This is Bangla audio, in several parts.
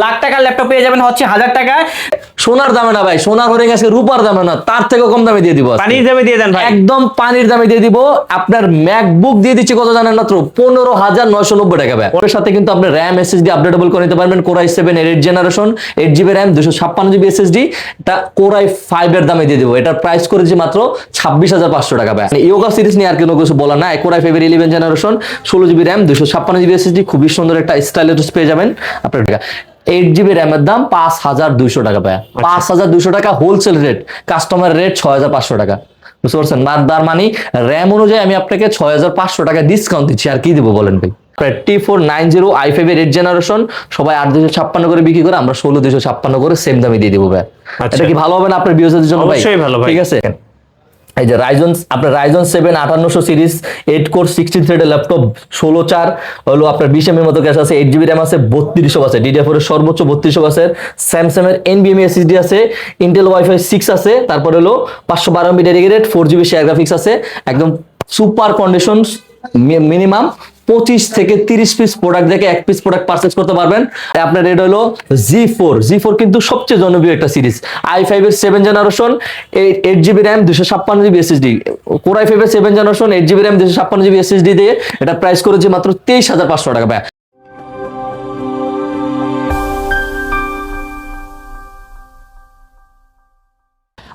লাখ টাকার ল্যাপটপ পেয়ে যাবেন হচ্ছে 1000 টাকায়। সোনার দামে না ভাই, সোনার হরিং আজকে রূপার দামে না, তার থেকে কম দামে দিয়ে দিব। পানির দামে দিয়ে দেন ভাই, একদম পানির দামে দিয়ে দিব। আপনার ম্যাকবুক দিয়ে দিচ্ছি কত জানেন? মাত্র 15,990 টাকা ভাই। ওর সাথে কিন্তু আপনি র্যাম এসএসডি আপডেটেবল করে নিতে পারবেন। কোর i7 এর 8 generation, 8GB RAM, 256GB SSD. এটা কোর i5 এর দামে দিয়ে দিব। এটার প্রাইস করেছি মাত্র 26,500 টাকা ভাই। ইয়োগা সিরিজ নিয়ে আর কোনো কিছু বলার না। কোর i5 এর 11 generation, 16GB RAM, 256GB SSD, খুবই সুন্দর একটা স্টাইলাস পেয়ে যাবেন আপনার। 8GB র্যামের দাম 5,200 টাকা পায়। 5,200 টাকা হোলসেল রেট, কাস্টমার রেট 6,500 টাকা। বুঝতে পারছেন? তার মানে র্যাম অনুযায়ী আমি আপনাকে 6,500 টাকা ডিসকাউন্ট দিচ্ছি। আর কি দেবো বলেন ভাই? T490 i5 এর 8 জেনারেশন সবাই 8,256 করে বিক্রি করে, আমরা 16,256 করে সেম দামে দিয়ে দিব ভাই। এটা কি ভালো হবে না আপনার ভিউয়ারদের জন্য ভাই? অবশ্যই ভালো ভাই। ঠিক আছে। এই যে আপনার রাইজন 7 5800 সিরিজ 8 কোর 16 থ্রেডের ল্যাপটপ, 16/4 হলো আপনার 20 এমএর মতো ক্যাশ আছে, 8GB র্যাম আছে, 3200 আছে, DDR4 এর সর্বোচ্চ 3200 আছে, স্যামসাং এর NVMe SSD আছে, ইন্টেল ওয়াইফাই 6 আছে, তারপর হলো 512 MB dedicated 4GB share graphics আছে, একদম সুপার কন্ডিশন। মিনিমাম 25 থেকে 30 পিস প্রোডাক্ট দেখে এক পিস প্রোডাক্ট পারচেজ করতে পারবেন। আপনার রেট হলো G4 কিন্তু সবচেয়ে জনপ্রিয় একটা সিরিজ। i5 এর 7 generation, 8GB RAM, 256GB SSD. Core i5 এর 7 generation, 8GB RAM, 256GB SSD দিয়ে এটা প্রাইস করেছি মাত্র 23,500 টাকা ভাই।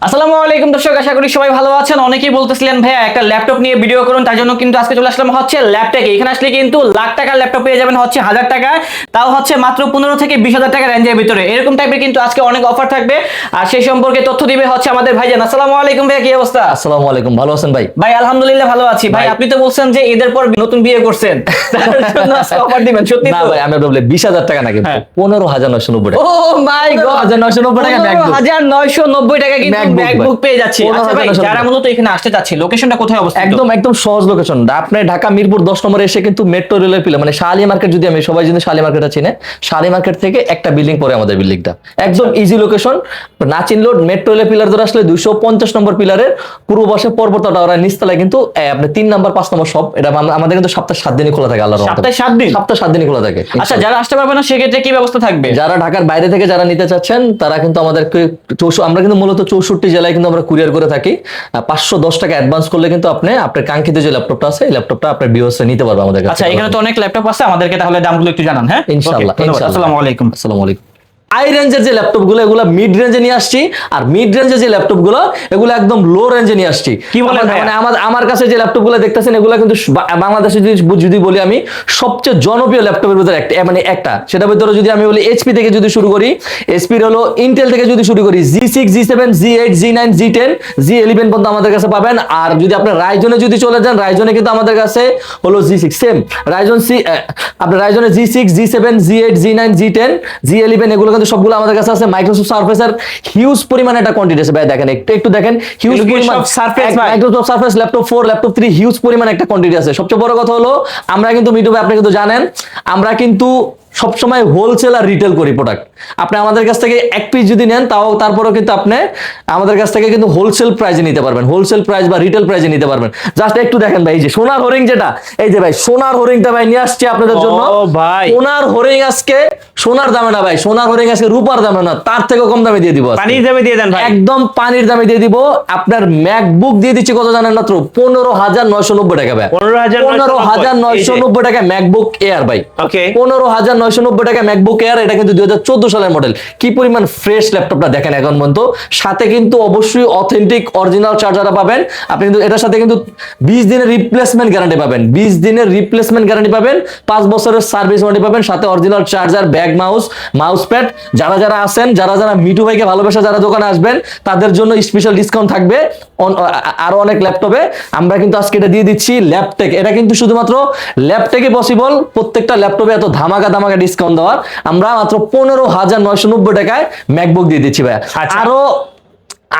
আসসালামু আলাইকুম দর্শক, আশা করি সবাই ভালো আছেন। অনেকেই বলতেছিলেন ভাইয়া একটা ল্যাপটপ নিয়ে ভিডিও করুন, তার জন্য কিন্তু আজকে চলে আসলাম হচ্ছে ল্যাপটেকে। এখানে আসলে কিন্তু লাখ টাকার ল্যাপটপ পেয়ে যাবেন হচ্ছে 1000 টাকায়, তাও হচ্ছে মাত্র 15 থেকে 20,000 টাকা রেঞ্জের ভিতরে। এরকম টাইপের কিন্তু আজকে অনেক অফার থাকবে, আর সেই সম্পর্কে তথ্য দিবে হচ্ছে আমাদের ভাইজান। আসসালামু আলাইকুম ভাইয়া, কি অবস্থা? আসসালামু আলাইকুম, ভালো আছেন ভাই? ভাই আলহামদুলিল্লাহ ভালো আছি। ভাই আপনি তো বলছেন যে ঈদের পর নতুন বিয়ে করছেন, তার জন্য আজকে অফার দিবেন, সত্যি না তো? ভাই, আমি বললে 20,000 টাকা না, কিন্তু 15,990 টাকা। ও মাই গড, 15,990 টাকা ম্যাকবুক। 15,990 টাকা কিন্তু ম্যাকবুক পেয়ে যাচ্ছে। আচ্ছা ভাই, 15,990 যারা মূলত এখানে আসতে চাচ্ছে, লোকেশনটা কোথায় অবস্থিত? একদম সহজ লোকেশন। আপনি ঢাকা মিরপুর 10 নম্বরে এসে কিন্তু মেট্রো রেলের পিলার, মানে শালি মার্কেট, যদি আমি সবাই যদি শালি মার্কেটটা চিনে, শালি মার্কেট থেকে একটা বিল্ডিং পরে আমাদের বিল্ডিংটা, একদম ইজি লোকেশন। না চিনলেও মেট্রো রেলের পিলার ধরে আসলে 250 নম্বর পিলারের পূর্ব পাশে পর্বত টাওয়ারের নিচতলায় কিন্তু আপনি 3 নম্বর 5 নম্বর সব। এটা আমাদের কিন্তু সপ্তাহে 7 দিনই খোলা থাকে। আল্লাহর রহমতে সপ্তাহে 7 দিন? সপ্তাহে 7 দিনই খোলা থাকে। আচ্ছা, যারা আসতে পারবে না সেক্ষেত্রে কি ব্যবস্থা থাকবে? যারা ঢাকার বাইরে থেকে যারা নিতে চাচ্ছেন তারা কিন্তু আমাদেরকে আমরা কিন্তু মূলত 64 জেলায় কিন্তু আমরা কুরিয়ার করে থাকি। 510 টাকা অ্যাডভান্স করলে কিন্তু আপনার কাঙ্ক্ষিত যে ল্যাপটপটা আছে, এই ল্যাপটপটা আপনার ভিউয়ার্সে নিতে পারবে আমাদের কাছে। আচ্ছা, এখানে তো অনেক ল্যাপটপ আছে, আমাদেরকে তাহলে দামগুলো একটু জানান। হ্যাঁ, ইনশাআল্লাহ। আসসালামু আলাইকুম। আসসালামু আলাইকুম। হাই রেঞ্জের যে ল্যাপটপ গুলো, এগুলো মিড রেঞ্জে নিয়ে আসছি, আর মিড রেঞ্জের যে ল্যাপটপ গুলো এগুলো একদম লো রেঞ্জে নিয়ে আসছি। কি বলেন? মানে আমার কাছে যে ল্যাপটপ গুলো দেখতেছেন, এগুলো কিন্তু বাংলাদেশে যদি বলি আমি সবচেয়ে জনপ্রিয় ল্যাপটপের ভিতরে একটা, সেটার ভিতরে যদি আমি বলি এইচপি থেকে যদি শুরু করি, এইচপির হলো ইন্টেল থেকে যদি শুরু করি, G6, G7, G8, G9, G10, G11 পর্যন্ত আমাদের কাছে পাবেন। আর যদি আপনার রাইজনে যদি চলে যান, রাইজনে কিন্তু আমাদের কাছে হলো G6 সেম রাইজন আপনার রাইজনে G6, G7, G8, G9, G10, G11 এগুলো সবগুলো আমাদের কাছে আছে। মাইক্রোসফট সারফেসের হিউজ পরিমাণে একটা কোয়ান্টিটি আছে ভাই, দেখেন একটু দেখেন, হিউজ পরিমাণ Microsoft surface laptop 4, laptop 3 huge পরিমাণে একটা কোয়ান্টিটি আছে। সবচেয়ে বড় কথা হলো আমরা কিন্তু মিটুবে, আপনি কিন্তু জানেন, আমরা কিন্তু সবসময় হোলসেল আর রিটেল করি প্রোডাক্ট। আপনি আমাদের কাছ থেকে এক পিস যদি নেন, তারপরেও কিন্তু আপনি আমাদের কাছ থেকে কিন্তু হোলসেল প্রাইসে নিতে পারবেন, হোলসেল প্রাইস বা রিটেল প্রাইসে নিতে পারবেন। জাস্ট একটু দেখেন ভাই, এই যে সোনার হরিং, যেটা এই যে ভাই সোনার হরিংটা ভাই নিয়ে আসছে আপনাদের জন্য। ভাই সোনার হরিং আজকে সোনার দামে না ভাই, সোনার হরিং আজকে রূপার দামে না, তার থেকে কম দামে দিয়ে দিব। পানির দামে দিয়ে দেন ভাই, একদম পানির দামে দিয়ে দিব। আপনার ম্যাকবুক দিয়ে দিচ্ছি কত জানেন? মাত্র 15,990 টাকা ভাই। 15,990 টাকা ম্যাকবুক এয়ার ভাই। 15,990 টাকা ম্যাকবুক এয়ার। এটা কিন্তু 2014 সালের মডেল। কি পরিমাণ ফ্রেশ ল্যাপটপটা দেখেন এখন পর্যন্ত। সাথে কিন্তু অবশ্যই অথেন্টিক অরিজিনাল চার্জার পাবেন আপনি, কিন্তু এটার সাথে কিন্তু 20 দিনের রিপ্লেসমেন্ট গ্যারান্টি পাবেন, 20 দিনের রিপ্লেসমেন্ট গ্যারান্টি পাবেন, 5 বছরের সার্ভিস ওয়ারেন্টি পাবেন, সাথে original charger, bag, mouse pad. যারা আছেন, যারা মিটু ভাইকে ভালোবাসা, যারা দোকানে আসবেন, তাদের জন্য স্পেশাল ডিসকাউন্ট থাকবে। আরো অনেক ল্যাপটপে আমরা কিন্তু আজকে এটা দিয়ে দিচ্ছি ল্যাপটেক। এটা কিন্তু শুধুমাত্র ল্যাপটেকে পসিবল, প্রত্যেকটা ল্যাপটপে এত ধামাকা ডিসকাউন্ট দেওয়ার। আমরা মাত্র 15,990 টাকায় ম্যাকবুক দিয়ে দিচ্ছি ভাই।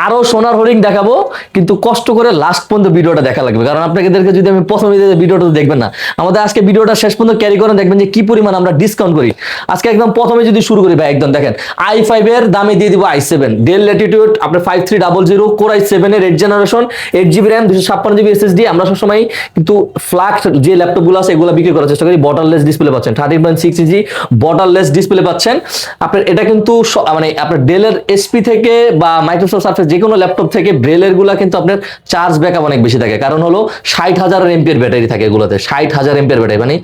আরো সোনার হরিং দেখাবো, কিন্তু কষ্ট করে লাস্ট পর্যন্ত ভিডিওটা দেখা লাগবে, কারণ আপনাদেরকে যদি আমি প্রথমে ভিডিওটা দেখবেন না, আমাদের আজকে ভিডিওটা শেষ পর্যন্ত ক্যারি করেন, দেখবেন যে কি পরিমাণ আমরা ডিসকাউন্ট করি। আজকে একদম প্রথমে যদি শুরু করি ভাই, একদম দেখেন i5 এর দামে দিয়ে দিব i7 ডেল ল্যাটিটিউড আপনার 5300 কোর i7 এর 8 generation 8GB RAM 256GB SSD। আমরা সবসময় কিন্তু ফ্ল্যাট যে ল্যাপটপগুলো আছে এগুলো বিক্রি করার চেষ্টা করি। বর্ডারলেস ডিসপ্লে পাচ্ছেন, 13.6 ইঞ্চি বর্ডারলেস ডিসপ্লে পাচ্ছেন। আপনার এটা কিন্তু মানে আপনার ডেলের এসপি থেকে বা মাইক্রোসফট সার্ফেস যে কোনো ল্যাপটপ থেকে ডেলের গুলা কিন্তু আপনার চার্জ ব্যাকআপ অনেক বেশি থাকে, কারণ হলো 60,000 এমপিআর ব্যাটারি থাকে এগুলোতে, 60,000 এমপিআর ব্যাটারি, মানে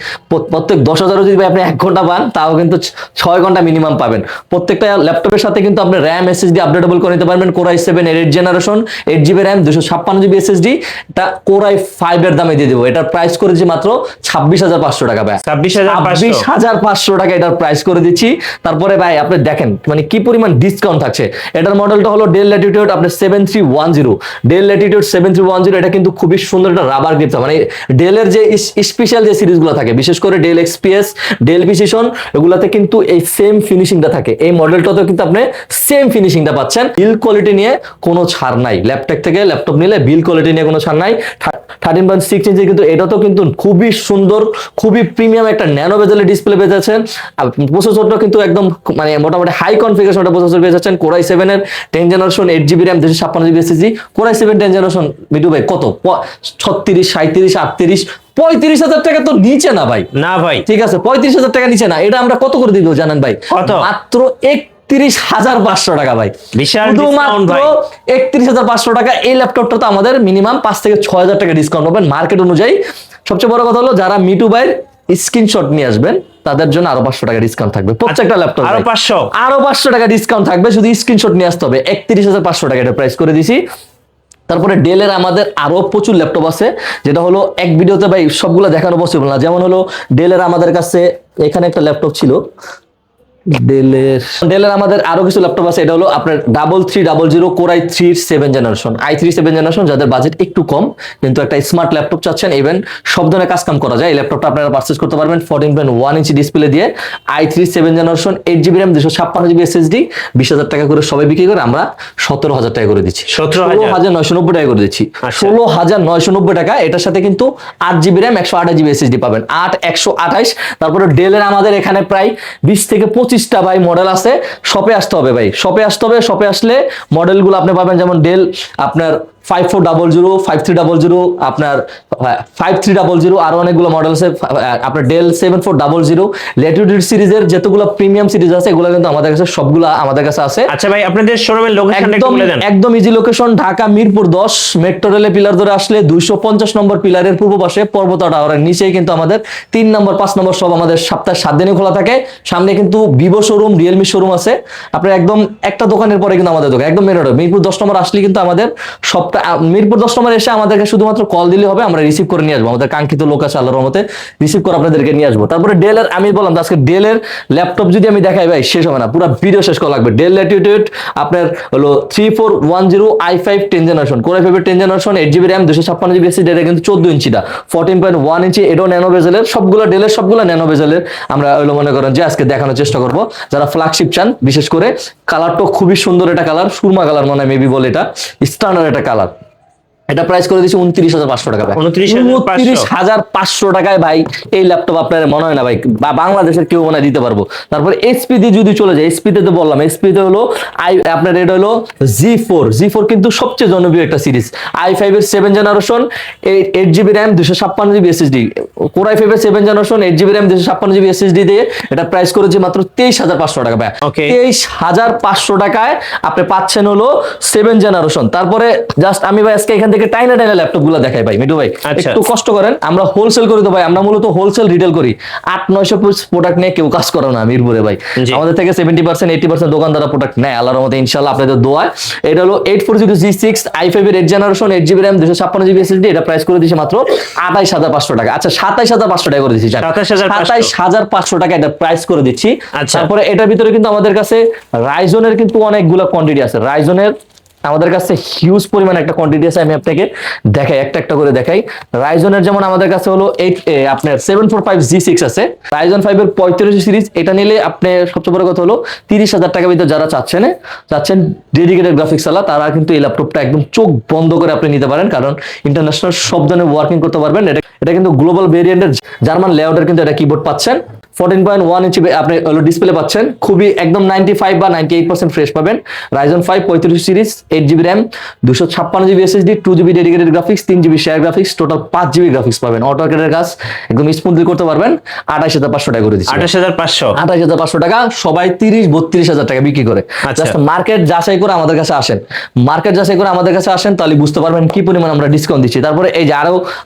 প্রত্যেক 10,000 যদি আপনি 1 ঘন্টা পান তাও কিন্তু 6 ঘন্টা মিনিমাম পাবেন। প্রত্যেকটা ল্যাপটপের সাথে কিন্তু আপনি র্যাম এসএসডি আপডেটেবল করে নিতে পারবেন। কোর i7 এর 8 generation 8GB RAM 256GB SSD, এটা কোর i5 এর দামে দিয়ে দেবো। এটার প্রাইস করেছি মাত্র 26,500 টাকা ভাই, 26,500 টাকা এটার প্রাইস করে দিচ্ছি। তারপরে ভাই আপনি দেখেন মানে কি পরিমাণ ডিসকাউন্ট থাকছে। এটার মডেলটা হলো ডেল ল্যাটিটিউড আপনার 7310 ডেল ল্যাটিটিউড 7310। এটা কিন্তু খুবই সুন্দর একটা রাবার গ্রিপ, মানে ডেলের যে স্পেশাল যে সিরিজগুলো থাকে বিশেষ করে ডেল এক্সপিএস ডেল প্রিসিশন এগুলাতে কিন্তু এই সেম ফিনিশিংটা থাকে। এই মডেলটাতেও কিন্তু আপনি সেম ফিনিশিংটা পাচ্ছেন। বিল কোয়ালিটি নিয়ে কোনো ছাড় নাই, ল্যাপটপ থেকে ল্যাপটপ নিলে বিল কোয়ালিটি নিয়ে কোনো ছাড় নাই। 13.6 ইঞ্চি কিন্তু এটাতেও কিন্তু খুবই সুন্দর খুবই প্রিমিয়াম একটা ন্যানো বেজেলের ডিসপ্লে পেয়ে যাচ্ছেন। প্রসেসরটা কিন্তু একদম মানে মোটামুটি হাই কনফিগারেশন একটা প্রসেসর পেয়ে যাচ্ছেন। কোর i7 এর 10 generation 8GB RAM 256GB SSD। Core i7 10 generation Mitu ভাই কত 36 37 38 35,000 টাকা তো নিচে না ভাই, না ভাই ঠিক আছে 35,000 টাকা নিচে না। এটা আমরা কত করে দিব জানেন ভাই? কত? মাত্র 31,500 টাকা ভাই, বিশাল শুধুমাত্র ডিসকাউন্ট ভাই। 31,500 টাকা। এই ল্যাপটপটা তো আমাদের মিনিমাম 5 থেকে 6,000 টাকা ডিসকাউন্ট পাবেন মার্কেট অনুযায়ী। সবচেয়ে বড় কথা হলো যারা মিটু ভাইয়ের স্ক্রিনশট নিয়ে আসবেন তাদের জন্য আরো 500 টাকা ডিসকাউন্ট থাকবে প্রত্যেকটা ল্যাপটপ, আরো 500 আরো 500 টাকা ডিসকাউন্ট থাকবে, শুধু স্ক্রিনশট নিয়ে আসতে হবে। 31,500 টাকা এটা প্রাইস করে দিছি। তারপরে ডেলের আমাদের আরো প্রচুর ল্যাপটপ আছে, যেটা হলো এক ভিডিওতে ভাই সবগুলো দেখানো পসিবল না। যেমন হলো ডেলের আমাদের কাছে এখানে একটা ল্যাপটপ ছিল, ডেলের আমাদের আরো কিছু ল্যাপটপ আছে। এটা হলো আপনার 3300 core i3 7 generation i3 7 generation, যাদের বাজেট একটু কম কিন্তু একটা স্মার্ট ল্যাপটপ চাচ্ছেন, ইভেন সব ধরনের কাজ কাম করা যায়, এই ল্যাপটপটা আপনারা পারচেজ করতে পারবেন 14.1 ইঞ্চি ডিসপ্লে দিয়ে। i3 7 generation 8GB RAM 256GB SSD 20,000 টাকা করে সবাই বিক্রি করে, আমরা 17,000 টাকা করে দিচ্ছি, 17,990 টাকা করে দিচ্ছি, 16,990 টাকা। এটার সাথে কিন্তু 8GB RAM 128GB SSD পাবেন, 128। তারপরে ডেলের আমাদের এখানে প্রায় 20 থেকে 25টা ভাই মডেল আছে। শপে আসতে হবে ভাই, শপে আসতে হবে। শপে আসলে মডেলগুলো আপনি পাবেন, যেমন ডেল আপনার 5400 5300 আপনার 5300 আরো অনেকগুলো মডেল আছে। আপনার ডেল 7400 ল্যাটিটিউড সিরিজের যতগুলো প্রিমিয়াম সিরিজ আছে এগুলো কিন্তু আমাদের কাছে সবগুলো আমাদের কাছে আছে। আচ্ছা ভাই আপনাদের শোরুমের লোকেশনটা একটু বলে দেন। একদম easy location, Dhaka Mirpur 10 metro রেলে পিলার ধরে আসলে 250 নম্বর পিলারের পূর্ব পাশে পর্বত টাওয়ারের নিচেই কিন্তু আমাদের 3 নম্বর 5 নম্বর সব আমাদের সপ্তাহে 7 দিনই খোলা থাকে। সামনে কিন্তু ভিভো শোরুম রিয়েলমি শোরুম আছে। আপনার একদম একটা দোকানের পরে কিন্তু আমাদের দোকান একদম মেন রোড মিরপুর 10 নম্বর আসলে কিন্তু আমাদের সবটা মিরপুর 10 নম্বর এসে আমাদেরকে শুধুমাত্র কল দিলে হবে, আমরা রিসিভ করে নিয়ে আসবো। আমাদের কাঙ্ক্ষিত লোক আছে আল্লাহর রহমতে, রিসিভ করে আপনাদেরকে নিয়ে আসবো। তারপরে ডেলের আমি বললাম আজকে ডেলের ল্যাপটপ যদি আমি দেখাই ভাই শেষ হবে না, পুরো ভিডিও শেষ করা লাগবে। ডেল ল্যাটিটিউড আপনার হলো 3410 i5 10 generation core i5 10 generation 8GB RAM 256GB SSD, এটা কিন্তু 14 ইঞ্চিটা 14.1 ইঞ্চি, এটাও ন্যানো বেজেলের। সবগুলো ডেলের সবগুলো ন্যানো বেজেলের আমরা হলো মনে করেন যে আজকে দেখানোর চেষ্টা করব। যারা ফ্ল্যাগশিপ চান, বিশেষ করে কালারটা খুবই সুন্দর, এটা কালার সুরমা কালার মনে হয় মেবি বলে, এটা স্ট্যান্ডার্ড একটা কালার। এটা প্রাইস করে দিচ্ছি 29,500 টাকা ভাই, 29,500 টাকায় ভাই এই ল্যাপটপ আপনার মনে হয় না ভাই বাংলাদেশের কেউ মনে হয় দিতে পারবো। তারপরে এইচপি দিয়ে যদি চলে যায়, এইচপি তে তো বললাম, এইচপি তে হলো আপনার এটা হলো G4 কিন্তু সবচেয়ে জনপ্রিয় একটা সিরিজ। i5 এর 7 generation 8GB RAM 256GB SSD, core i5 এর 7 generation 8GB RAM 256GB SSD দিয়ে এটা প্রাইস করেছি মাত্র 23,500 টাকা ভাই। 23,500 টাকায় আপনি পাচ্ছেন হলো 7 জেনারেশন। তারপরে জাস্ট আমি ভাই আজকে এখান থেকে টাইনা ল্যাপটপ গুলো দেখাই ভাই মিটু ভাই, একটু কষ্ট করেন। আমরা হোলসেল করি তো ভাই, আমরা মূলত হোলসেল রিটেল করি। 800-900 পিস প্রোডাক্ট নিয়ে কেউ কাজ করে না মিরপুরে ভাই, আমাদের থেকে 70% 80% দোকানদাররা প্রোডাক্ট নেয় আল্লাহর রহমতে ইনশাআল্লাহ আপনাদের দোয়ায়। এটা হলো 840G6 i5 এর 8 generation 8GB RAM 256GB SSD, এটা প্রাইস করে দিয়েছে মাত্র 28,500 টাকা। আচ্ছা 27,500 টাকা করে দিচ্ছি, 27,500 টাকা এটা প্রাইস করে দিচ্ছি। তারপরে এটার ভিতরে কিন্তু আমাদের কাছে রাইজনের কিন্তু অনেকগুলো কোয়ান্টিটি আছে। রাইজনের আমাদের কাছে হিউজ পরিমাণ একটা কোয়ান্টিটি আছে, আমি আপনাকে দেখাই একটা একটা করে দেখাই। রাইজনের যেমন আমাদের কাছে হলো আপনার 745G6 আছে, রাইজন 5 এর 35 সিরিজ। এটা নিলে আপনি সবচেয়ে বড় কথা হলো 30,000 টাকার ভিতরে যারা চাচ্ছেন ডেডিকেটেড গ্রাফিক্স চালা, তারা কিন্তু এই ল্যাপটপটা একদম চোখ বন্ধ করে আপনি নিতে পারেন, কারণ ইন্টারন্যাশনাল সব ধরনের ওয়ার্কিং করতে পারবেন। এটা কিন্তু গ্লোবাল ভেরিয়েন্টের জার্মান লেআউটের কিন্তু এটা কিবোর্ড পাচ্ছেন। 14.1 ইঞ্চি আপনি ডিসপ্লে পাচ্ছেন, খুবই একদম 95 বা 98% ফ্রেশ পাবেন। Ryzen 5 35 series, 8GB RAM, 256GB SSD, 2GB dedicated graphics, 3GB share graphics, total 5GB graphics পাবেন। অটোক্যাডের কাজ একদম স্মুথলি করতে পারবেন। 28,500 টাকা করে দিচ্ছি। 28,500 টাকা, সবাই 30-32,000 টাকা বিক্রি করে। আচ্ছা। জাস্ট মার্কেট যাচাই করে আমাদের কাছে আসেন, তাহলে বুঝতে পারবেন কি পরিমাণ আমরা ডিসকাউন্ট দিচ্ছি। তারপরে এই যে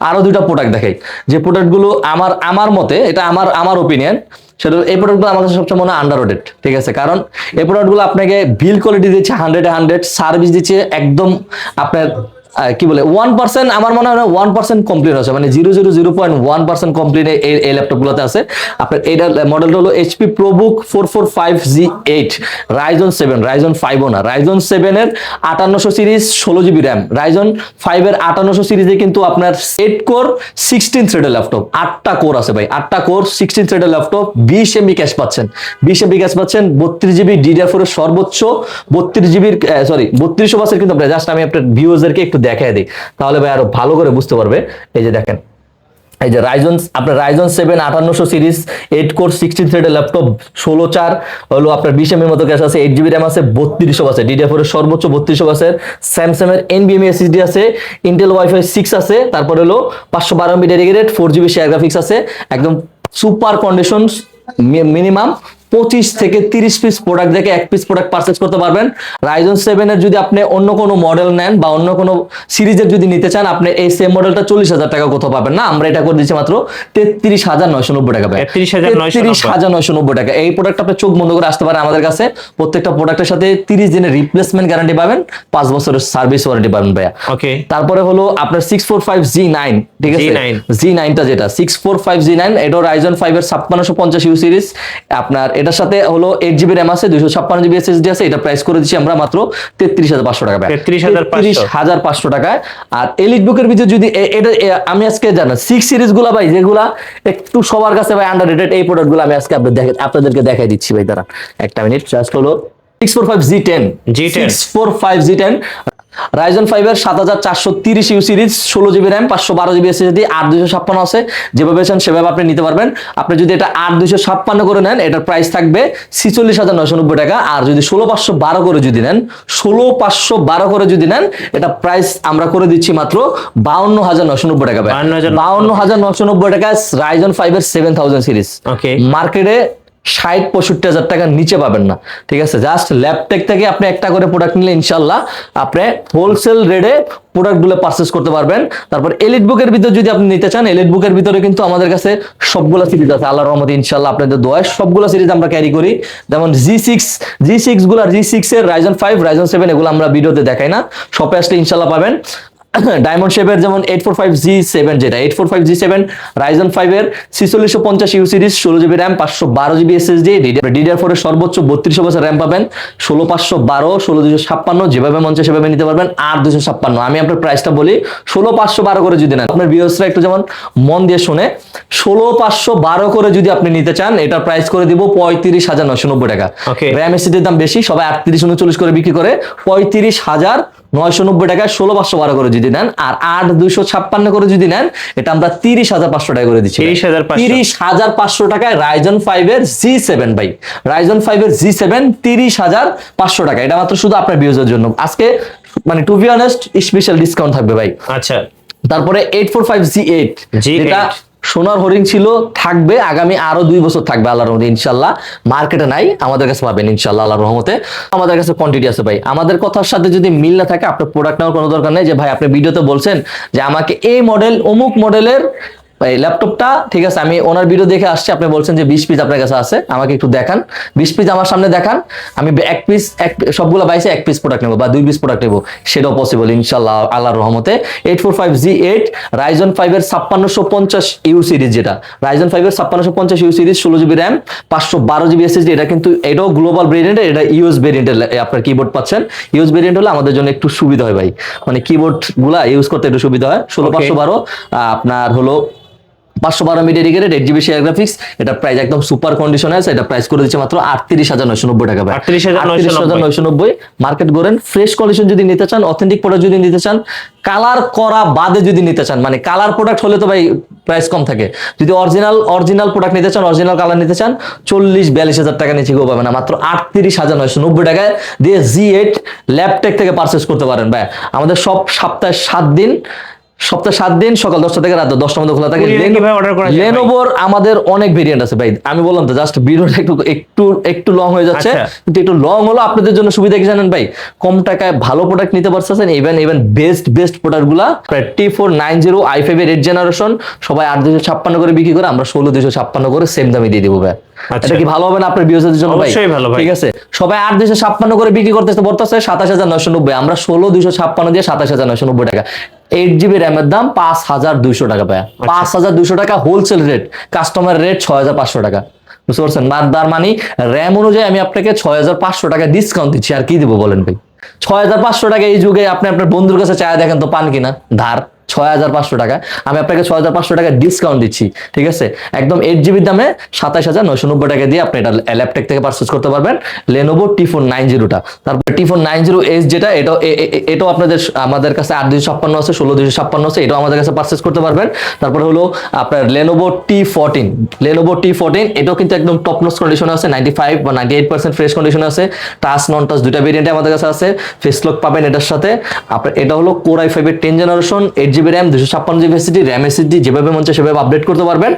আরো দুইটা প্রোডাক্ট দেখাই, যে প্রোডাক্টগুলো আমার মতে, এটা আমার ওপিনিয়ন, সেটা এই প্রোডাক্টগুলো আমার কাছে সবচেয়ে মনে হয় আন্ডাররেটেড। ঠিক আছে, কারণ এই প্রোডাক্টগুলো আপনাকে বিল কোয়ালিটি দিচ্ছে 100-100, সার্ভিস দিচ্ছে একদম আপনার কি বলে 1%, আমার মনে হয় 1% কমপ্লিট আছে, মানে 0.1% কমপ্লিট এই ল্যাপটপগুলোতে আছে। আপনার এইটার মডেলটা হলো HP ProBook 445G8 Ryzen 7, Ryzen 5 না, রাইজন 7 এর 5800 সিরিজ, 16GB র্যাম। রাইজন 5 এর 5800 সিরিজে কিন্তু আপনার 8 কোর 16 থ্রেডের ল্যাপটপ, 8টা কোর আছে ভাই, 8টা কোর 16 থ্রেডের ল্যাপটপ, 20 MB ক্যাশ পাচ্ছেন, 32GB DDR4 এর সর্বোচ্চ 3200 বাসের কিন্তু জাস্ট আমি আপনার ভিউয়ারদেরকে একটু দেখায় দিই, তাহলে ভাই আরো ভালো করে বুঝতে পারবে। এই যে দেখেন, এই যে আপনার রাইজন 7 5800 সিরিজ, 8 কোর 16 থ্রেডের ল্যাপটপ, 16/4 হলো আপনার 20 MB মতো ক্যাশ আছে, 8GB র্যাম আছে, 3200 বাসের DDR4 এর সর্বোচ্চ 3200 বাসের, স্যামসাং এর NVMe SSD আছে, ইন্টেল Wi-Fi 6 আছে, তারপর হলো 512 MB dedicated, 4GB share graphics আছে, একদম সুপার কন্ডিশন। মিনিমাম 25 থেকে 30 পিস প্রোডাক্ট দেখে 1 পিস প্রোডাক্ট পারচেজ করতে পারবেন। রাইজন 7 এর যদি আপনি অন্য কোনো মডেল নেন বা অন্য কোনো সিরিজের যদি নিতে চান, আপনি এই সেম মডেলটা 40,000 টাকা কোথাও পাবেন না, আমরা এটা করে দিচ্ছি মাত্র 33,990 টাকা। 33,990 টাকা। এই প্রোডাক্ট আপনি চোখ বন্ধ করে আসতে পারেন আমাদের কাছে। প্রত্যেকটা প্রোডাক্টের সাথে 30 দিনের রিপ্লেসমেন্ট গ্যারান্টি পাবেন, 5 বছরের সার্ভিস ওয়ারেন্টি পাবেন ভাইয়া। ওকে, তারপরে হলো আপনার 645G9, ঠিক আছে, G9টা যেটা 645G9, এটা রাইজন 5 এর 5650U সিরিজ। আপনার এটার সাথে হলো 8GB র্যাম আছে, 256GB SSD আছে। এটা প্রাইস করে দিচ্ছি আমরা মাত্র 33,500 টাকা। 33,500 টাকায়। আর এলিট বুকের ভিতরে যদি এটা আমি আজকে জানা 6 সিরিজ গুলা ভাই, যেগুলা একটু সবার কাছে ভাই আন্ডাররেটেড, এই প্রোডাক্ট গুলো আমি আজকে আপনাদেরকে দেখাই দিচ্ছি ভাই। দাঁড়ান একটা মিনিট, জাস্ট হলো 645G10 রাইজন 5 এর 7430U series, 16GB RAM, 512GB SSD, 8256 আছে। যেভাবে চান সেভাবে আপনি নিতে পারবেন। আপনি যদি এটা 8256 করে নেন, এটার প্রাইস থাকবে 46,990 টাকা। আর যদি 16512 করে যদি নেন, 16512 করে যদি নেন, এটা প্রাইস আমরা করে দিচ্ছি মাত্র 52,990 টাকা। 52,990 টাকা রাইজন 5 এর 7000 সিরিজ। ওকে, মার্কেটে 60-65 টাকার নিচে পাবেন না। ঠিক আছে, জাস্ট ল্যাপটেক থেকে আপনি একটা করে প্রোডাক্ট নিলে ইনশাল্লাহ আপনি হোলসেল রেটে প্রোডাক্টগুলো পারচেজ করতে পারবেন। তারপর এলিট বুকের ভিতরে যদি আপনি নিতে চান, এলিট বুকের ভিতরে কিন্তু আমাদের কাছে সবগুলো সিরিজ আছে, আল্লাহর রহমতে ইনশাল্লাহ আপনাদের দোয়ায় সবগুলো সিরিজ আমরা ক্যারি করি। যেমন G6 গুলো, G6 এর রাইজন 5, রাইজন 7 এগুলো আমরা ভিডিওতে দেখাই না, শপে আসলে ইনশাল্লাহ পাবেন। ডায়মন্ড শেপের যেমন 845G7, যেটা 845G7 রাইজন 5 এর 4650U series, 16GB RAM, 512GB SSD, DDR4 এর সর্বোচ্চ 3200 বাসের র্যাম পাবেন, 16512, 16256, যেভাবে মন চায় সেভাবে নিতে পারবেন। 8256 আমি আপনার প্রাইসটা বলি, 16512 করে যদি নেন, আপনার ভিউয়ার্সরা একটু যেমন মন দিয়ে শুনে, 16512 করে যদি আপনি নিতে চান, এটার প্রাইস করে দিব 35,990 টাকা। র্যাম SSD এর দাম বেশি, সবাই 3839 করে বিক্রি করে, 35,990 টাকা 16512 করে যদি নেন। আর 8256 করে যদি নেন, এটা আমরা 30,500 টাকা করে দিচ্ছি। 30,500 টাকায় রাইজন 5 এর G7 ভাই, রাইজন 5 এর G7 30,500 টাকা। এটা মাত্র শুধু আপনার ভিউজের জন্য আজকে, মানে to be honest special discount থাকবে ভাই। আচ্ছা, তারপরে 845G8, যেটা সোনার হরিণ ছিল, থাকবে আগামী আরো 2 বছর থাকবে আল্লাহর রহমতে ইনশাল্লাহ। মার্কেটে নাই, আমাদের কাছে পাবেন ইনশাল্লাহ আল্লাহর রহমতে। আমাদের কাছে কোয়ান্টিটি আছে ভাই। আমাদের কথার সাথে যদি মিল না থাকে, আপনার প্রোডাক্ট নেওয়ার কোনো দরকার নেই। যে ভাই আপনি ভিডিওতে বলছেন যে আমাকে এই মডেল, অমুক মডেলের এই ল্যাপটপটা ঠিক আছে, আমি ওনার ভিডিও দেখে আসছি, আপনি বলছেন যে 20 পিস আপনার কাছে আছে, আমাকে একটু দেখান 20 পিস আমার সামনে দেখান, আমি এক পিস সবগুলো বাইসে এক পিস প্রোডাক্ট নেবো বা 2 পিস প্রোডাক্ট নেবো, সেটাও পসিবল ইনশাআল্লাহ আল্লাহর রহমতে। 845G8 Ryzen 5 এর 5650U সিরিজ, যেটা Ryzen 5 এর 5650U series, 16GB RAM, 512GB SSD, এটা কিন্তু এটাও গ্লোবাল ভেরিয়েন্টের, এটা ইউএস ভেরিয়েন্টের আপনার কিবোর্ড পাচ্ছেন। ইউএস ভেরিয়েন্ট হলে আমাদের জন্য একটু সুবিধা হয় ভাই, মানে কিবোর্ড গুলা ইউজ করতে একটু সুবিধা হয়। 16512 আপনার হলো 512 মিডি ডেডিকেটেড 8GB শেয়ার গ্রাফিক্স, এটা প্রাইস একদম সুপার কন্ডিশনে আছে, এটা প্রাইস করে দিচ্ছে মাত্র 38,990 টাকা ভাই। 38,990 মার্কেট করেন। ফ্রেশ কন্ডিশন যদি নিতে চান, অথেন্টিক প্রোডাক্ট যদি নিতে চান, কালার করা বাদে যদি নিতে চান, মানে কালার প্রোডাক্ট হলে তো ভাই প্রাইস কম থাকে, যদি অরিজিনাল প্রোডাক্ট নিতে চান, অরিজিনাল কালার নিতে চান, 40-42 হাজার টাকা নিচে কেউ পাবে না, মাত্র 38,990 টাকায় দিয়ে G8 ল্যাপটেক থেকে পারচেস করতে পারেন ভাই। আমাদের সব সপ্তাহে 7 দিন সকাল 10টা থেকে রাত 10টার মধ্যে খোলা থাকে। লেনোভোর আমাদের অনেক ভেরিয়েন্ট আছে ভাই, আমি বললাম তো জাস্ট ভিডিওটা একটু লং হয়ে যাচ্ছে, কিন্তু একটু লং হলো আপনাদের জন্য সুবিধা কি জানেন ভাই, কম টাকায় ভালো প্রোডাক্ট নিতে পারছেন। ইভেন বেস্ট প্রোডাক্ট গুলা T490 i5 এর 8th জেনারেশন সবাই 8,256 করে বিক্রি করে, আমরা 16,256 করে সেম দামে দিয়ে দিব ভাই। এটা কি ভালো হবে না আপনার ভিউয়ারদের জন্য ভাই? অবশ্যই ভালো ভাই। ঠিক আছে, সবাই 8,256 করে বিক্রি করতেছে, বলতেছে 27,990, আমরা 16,256 দিয়ে 27,990 টাকা। 8GB র্যামের দাম 5,200 টাকা পায়, 5,200 টাকা হোলসেল রেট, কাস্টমার রেট 6,500 টাকা, বুঝতে পারছেন? তার মানে র্যাম অনুযায়ী আমি আপনাকে 6,500 টাকা ডিসকাউন্ট দিচ্ছি, আর কি দিব বলেন ভাই? 6,500 টাকা এই যুগে আপনি আপনার বন্ধুর কাছে চায় দেখেন তো পান কিনা, ধার 6,500 টাকা, আমি আপনাকে 6,500 টাকা ডিসকাউন্ট দিচ্ছি, ঠিক আছে? একদম 8GB দামে 27,990 টাকা দিয়ে আপনি এটা ল্যাপটপ থেকে পারচেজ করতে পারবেন, Lenovo T490টা। তারপর T490S যেটা, এটাও আমাদের কাছে 8,256 আছে, 16,256 আছে, এটাও আমাদের কাছে পারচেজ করতে পারবেন। তারপরে হলো আপনার Lenovo T14, এটাও কিন্তু একদম টপ নচ কন্ডিশনে আছে, 95 বা 98% ফ্রেশ কন্ডিশনে আছে, টাচ নন টাচ দুইটা ভেরিয়েন্টে আমাদের কাছে আছে, ফেস লক পাবেন এটার সাথে। আপনার এটা হলো Core i5 এর 10th generation, 8GB RAM, 256GB SSD, RAM SSD যেভাবে মন চায় সেভাবে আপডেট করতে পারবেন।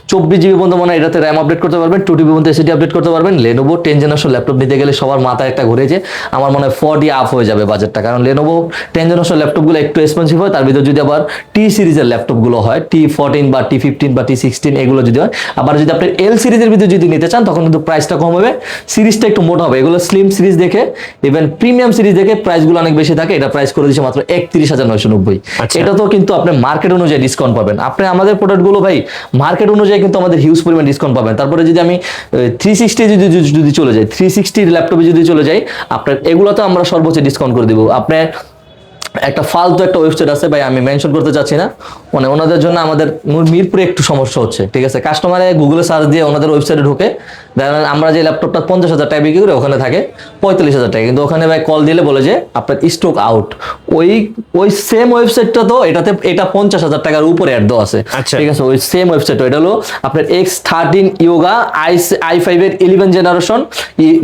24GB পর্যন্ত মনে হয় এটাতে RAM আপডেট করতে পারবেন, 2TB পর্যন্ত SSD আপডেট করতে পারবেন। Lenovo 10th জেনারেশন ল্যাপটপ নিতে গেলে সবার মাথায় একটা ঘুরে যে আমার মনে হয় 40 আপ হয়ে যাবে বাজেটটা, কারণ Lenovo 10th জেনারেশন ল্যাপটপগুলো একটু এক্সপেন্সিভ হয়, তার ভিতর যদি আবার T সিরিজের ল্যাপটপগুলো হয়, T14 বা T15 বা T16 এগুলো যদি হয়, আবার যদি আপনি L সিরিজের ভিতরে যদি নিতে চান তখন কিন্তু প্রাইসটা কম হবে, সিরিজটা একটু মোটা হবে। এগুলো স্লিম সিরিজ দেখে, ইভেন প্রিমিয়াম সিরিজ দেখে প্রাইসগুলো অনেক বেশি থাকে, এটা প্রাইস করে দিচ্ছে মাত্র 31,990। এটা তো কিন্তু আপনি মার্কেট অনুযায়ী ডিসকাউন্ট পাবেন, আপনি আমাদের প্রোডাক্টগুলো ভাই মার্কেট অনুযায়ী কিন্তু আমাদের হিউজ পরিমাণ ডিসকাউন্ট পাবেন। তারপরে যদি আমি 360 যদি চলে যাই, 360 ল্যাপটপে যদি চলে যাই, আপনার এগুলোতে আমরা সর্বোচ্চ ডিসকাউন্ট করে দিব। আপনার একটা ফালতু একটা ওয়েবসাইট আছে ভাই, আমি মেনশন করতে চাচ্ছি না, মানে ওনাদের জন্য আমাদের মিরপুরে একটু সমস্যা হচ্ছে, ঠিক আছে? কাস্টমারে গুগলে সার্চ দিয়ে ওনাদের ওয়েবসাইটে ঢুকে দেখেন আমরা যে ল্যাপটপটা 50,000 টাকা বিক্রি করি ওখানে থাকে 45,000 টাকা, কিন্তু ওখানে ভাই কল দিলে বলে যে আপনার স্টক আউট। ওই সেম ওয়েবসাইটটা তো এটা 50,000 টাকার উপরে অ্যাড দেওয়া আছে, ঠিক আছে? ওই সেম ওয়েবসাইট, এটা হলো আপনার X13 ইয়োগা i5 এর 11th জেনারেশন,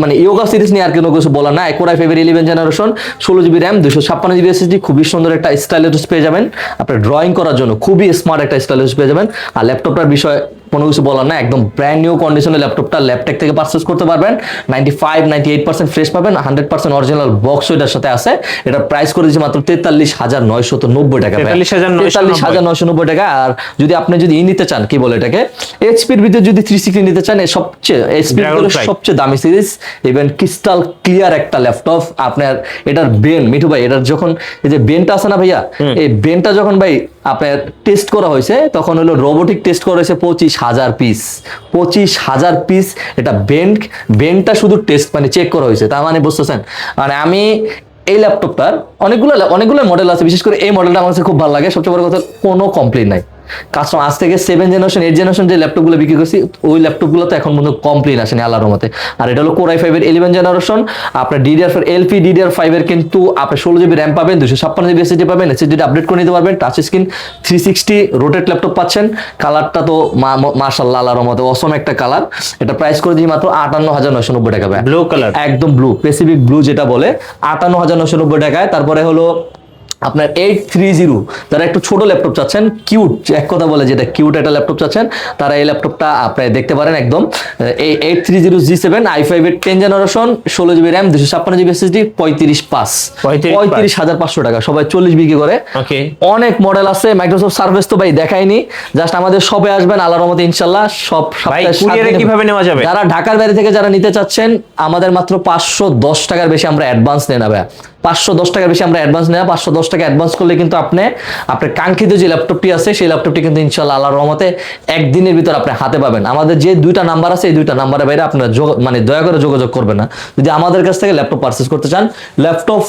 মানে ইয়োগা সিরিজ নিয়ে আর কোনো কিছু বলার না, Core i5 এর 11th generation, 16GB RAM, 256GB SSD, খুবই সুন্দর একটা স্টাইলাস পেয়ে যাবেন আপনার ড্রয়িং করার জন্য, খুবই স্মার্ট একটা স্টাইলাস পেয়ে যাবেন। আর ল্যাপটপটার বিষয় কোনো কিছু বলার না, একদম ব্র্যান্ড নিউ কন্ডিশনের ল্যাপটপটা ল্যাপটেক থেকে পারচেজ করতে পারবেন, 95-98% ফ্রেশ পাবেন, 100% অরিজিনাল বক্স এটার সাথে আছে। এটা প্রাইস করে দিচ্ছে মাত্র 43,990 টাকা, 43,990 টাকা। আর যদি আপনি নিতে চান, কি বলে এটাকে, এইচপির ভিতরে যদি 360 নিতে চান, সবচেয়ে দামি সিরিজ, ইভেন ক্রিস্টাল ক্লিয়ার একটা ল্যাপটপ আপনার। এটার বেন মিঠু ভাই, এটার যখন এই যে বেনটা আছে না ভাইয়া, এই বেনটা যখন ভাই আপনার টেস্ট করা হয়েছে তখন হলো রোবোটিক টেস্ট করা হয়েছে 25,000 পিস। এটা বেনটা শুধু টেস্ট মানে চেক করা হয়েছে, তার মানে বুঝতেছেন। মানে আমি এই ল্যাপটপটার অনেকগুলো মডেল আছে, বিশেষ করে এই মডেলটা আমার কাছে খুব ভালো লাগে। সবচেয়ে বড় কথা, কোনো কমপ্লেইন নাই। কাস্টমার আজ থেকে 7 জেনারেশন 8 জেনারেশন যে ল্যাপটপগুলো বিক্রি করছি, ওই ল্যাপটপগুলো তো এখন পর্যন্ত কমপ্লেইন আসেনি আল্লাহর রহমতে। আর এটা হলো Core i5 এর 11th জেনারেশন, আপনার DDR4 LPDDR5 এর কিন্তু আপনি 16GB RAM পাবেন, 256GB SSD পাবেন, SSD আপডেট করে নিতে পারবেন, টাচ স্ক্রিন 360 রোটেট ল্যাপটপ পাচ্ছেন। কালারটা তো মাশাআল্লাহ আল্লাহর রহমতে অসম একটা কালার। এটা প্রাইস করে দিই মাত্র 58,990 টাকা ভাই, ব্লু কালার, একদম ব্লু, প্যাসিফিক ব্লু যেটা বলে, 58,990 টাকায়। তারপরে হলো আপনার 830 যারা একটু ছোট ল্যাপটপ চাচ্ছেন, কিউট, এক কথা বলে যেটা কিউট একটা ল্যাপটপ চাচ্ছেন, তারা এই ল্যাপটপটা আপনি দেখতে পারেন একদম। এই 830 G7 i5 এর 10 generation, 16GB RAM, 256GB SSD, 35,500 টাকা, সবাই 40 বিক্রি করে। ওকে, অনেক মডেল আছে। মাইক্রোসফট সার্ভিস তো ভাই দেখাইনি, জাস্ট আমাদের শপে আসবেন, আল্লাহর রহমতে ইনশাআল্লাহ সব ভাই সপ্তাহে 7 কুরিয়ারে দিনে- কিভাবে নেওয়া যাবে? যারা ঢাকার বাইরে থেকে যারা নিতে চাচ্ছেন, আমাদের মাত্র 510 টাকার বেশি আমরা অ্যাডভান্স নেই না ভাই, 510 টাকার বেশি আমরা অ্যাডভান্স নেই। 510 টাকা অ্যাডভান্স করলে কিন্তু আপনি আপনার কাঙ্ক্ষিত যে ল্যাপটপটি আছে সেই ল্যাপটপটি কিন্তু ইনশাআল্লাহ আল্লাহর রহমতে একদিনের ভিতর আপনি হাতে পাবেন। আমাদের যে দুইটা নাম্বার আছে, এই দুইটা নাম্বারের বাইরে আপনারা মানে দয়া করে যোগাযোগ করবেন না যদি আমাদের কাছ থেকে ল্যাপটপ পারচেজ করতে চান। ল্যাপটপ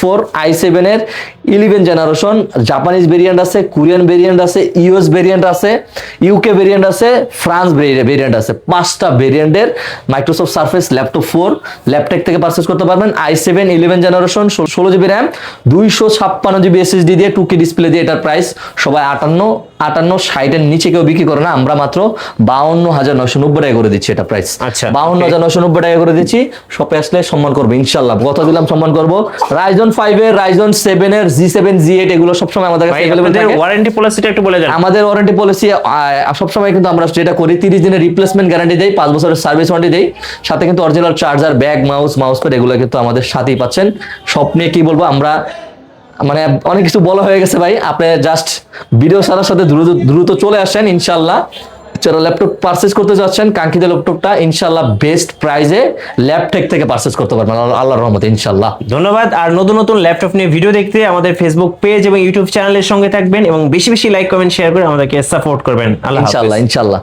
4 i7 এর 11 জেনারেশন, জাপানিজ ভেরিয়েন্ট আছে, কোরিয়ান ভেরিয়েন্ট আছে, ইউএস ভেরিয়েন্ট আছে, ইউকে ভেরিয়েন্ট আছে, ফ্রান্স ভেরিয়েন্ট আছে। 5টা ভেরিয়েন্টের মাইক্রোসফট সার্ফেস ল্যাপটপ 4 ল্যাপটেক থেকে পারচেজ করতে পারবেন। i7 11 generation, 16GB RAM, 256GB SSD দিয়ে 2K ডিসপ্লে দিয়ে এটার প্রাইস সবাই 58, 60 এর নিচে কেউ বিক্রি করে না, আমরা মাত্র 52,990 টাকা করে দিচ্ছি এটা প্রাইস। আচ্ছা, 52,990 টাকা করে দিচ্ছি। শপে আসলে সম্মান করবো ইনশাআল্লাহ, কথা দিলাম সম্মান করবো। Ryzen 5 এর, Ryzen 7 এর, G7 G8 এগুলো সবসময় আমাদের কাছে ভাই अवेलेबल আপনাদের থাকে। ওয়ারেন্টি পলিসিটা একটু বলে দেন। আমাদের ওয়ারেন্টি পলিসি সবসময় কিন্তু আমরা যেটা করি, 30 দিনের রিপ্লেসমেন্ট গ্যারান্টি দেই, 5 বছরের সার্ভিস ওয়ারেন্টি দেই, সাথে কিন্তু original charger, bag, mouse pad এগুলো কিন্তু আমাদের সাথেই পাচ্ছেন। সব নিয়ে কি বলবো, আমরা মানে অনেক কিছু বলা হয়ে গেছে ভাই, আপনি জাস্ট ভিডিও সারার সাথে দ্রুত চলে আসেন ইনশাআল্লাহ। যারা ল্যাপটপ পারচেজ করতে যাচ্ছেন, কাঙ্ক্ষিত ল্যাপটপটা ইনশাআল্লাহ বেস্ট প্রাইজে ল্যাপটেক থেকে পারচেজ করতে পারবেন আল্লাহর রহমতে ইনশাআল্লাহ। ধন্যবাদ। আর নতুন নতুন ল্যাপটপ নিয়ে ভিডিও দেখতে আমাদের ফেসবুক পেজ এবং ইউটিউব চ্যানেলের সঙ্গে থাকবেন এবং বেশি বেশি লাইক, কমেন্ট, শেয়ার করে আমাদেরকে সাপোর্ট করবেন। আল্লাহ হাফেজ। ইনশাআল্লাহ।